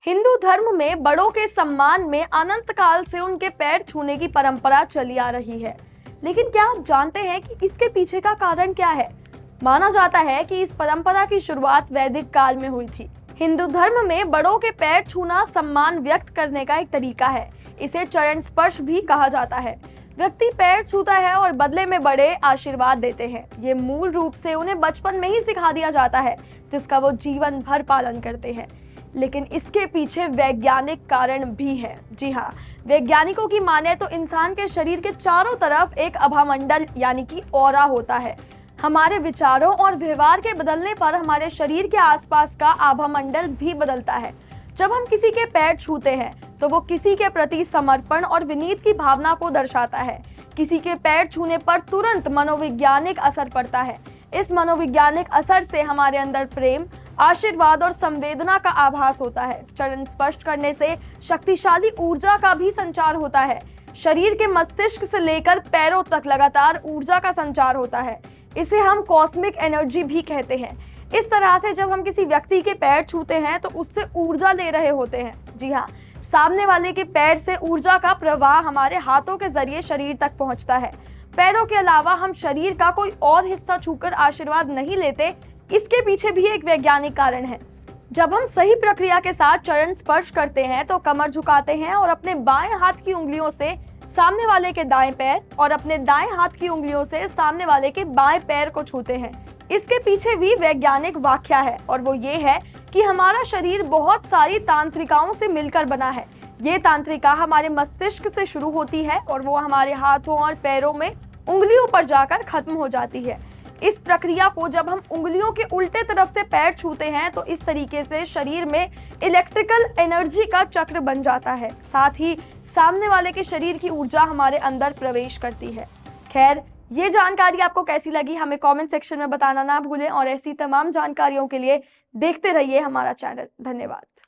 हिंदू धर्म में बड़ों के सम्मान में अनंत काल से उनके पैर छूने की परंपरा चली आ रही है। लेकिन क्या आप जानते हैं कि इसके पीछे का कारण क्या है? माना जाता है कि इस परंपरा की शुरुआत वैदिक काल में हुई थी। हिंदू धर्म में बड़ों के पैर छूना सम्मान व्यक्त करने का एक तरीका है। इसे चरण स्पर्श भी कहा जाता है। व्यक्ति पैर छूता है और बदले में बड़े आशीर्वाद देते हैं। ये मूल रूप से उन्हें बचपन में ही सिखा दिया जाता है, जिसका वो जीवन भर पालन करते हैं। लेकिन इसके पीछे वैज्ञानिक कारण भी है। जी हाँ, वैज्ञानिकों की माने तो इंसान के शरीर के चारों तरफ एक आभामंडल यानी कि ऑरा होता है। हमारे विचारों और व्यवहार के बदलने पर हमारे शरीर के आसपास का आभामंडल भी बदलता है। जब हम किसी के पैर छूते हैं तो वो किसी के प्रति समर्पण और विनीत की भावना को दर्शाता है। किसी के पैर छूने पर तुरंत मनोवैज्ञानिक असर पड़ता है। इस मनोवैज्ञानिक असर से हमारे अंदर प्रेम, आशीर्वाद और संवेदना का आभास होता है। चरण स्पर्श करने से शक्तिशाली ऊर्जा का भी संचार होता है। शरीर के मस्तिष्क से लेकर पैरों तक लगातार ऊर्जा का संचार होता है। इसे हम कॉस्मिक एनर्जी भी कहते हैं। इस तरह से जब हम किसी व्यक्ति के पैर छूते हैं तो उससे ऊर्जा ले रहे होते हैं। जी हाँ, सामने वाले के पैर से ऊर्जा का प्रवाह हमारे हाथों के जरिए शरीर तक पहुंचता है। पैरों के अलावा हम शरीर का कोई और हिस्सा छूकर आशीर्वाद नहीं लेते। इसके पीछे भी एक वैज्ञानिक कारण है। जब हम सही प्रक्रिया के साथ चरण स्पर्श करते हैं तो कमर झुकाते हैं और अपने बाएं हाथ की उंगलियों से सामने वाले के दाएं पैर और अपने दाएं हाथ की उंगलियों से सामने वाले के बाएं पैर को छूते हैं। इसके पीछे भी वैज्ञानिक व्याख्या है और वो ये है कि हमारा शरीर बहुत सारी तांत्रिकाओं से मिलकर बना है। ये तांत्रिका हमारे मस्तिष्क से शुरू होती है और वो हमारे हाथों और पैरों में उंगलियों पर जाकर खत्म हो जाती है। इस प्रक्रिया को जब हम उंगलियों के उल्टे तरफ से पैर छूते हैं तो इस तरीके से शरीर में इलेक्ट्रिकल एनर्जी का चक्र बन जाता है। साथ ही सामने वाले के शरीर की ऊर्जा हमारे अंदर प्रवेश करती है। खैर, ये जानकारी आपको कैसी लगी हमें कमेंट सेक्शन में बताना ना भूलें और ऐसी तमाम जानकारियों के लिए देखते रहिए हमारा चैनल। धन्यवाद।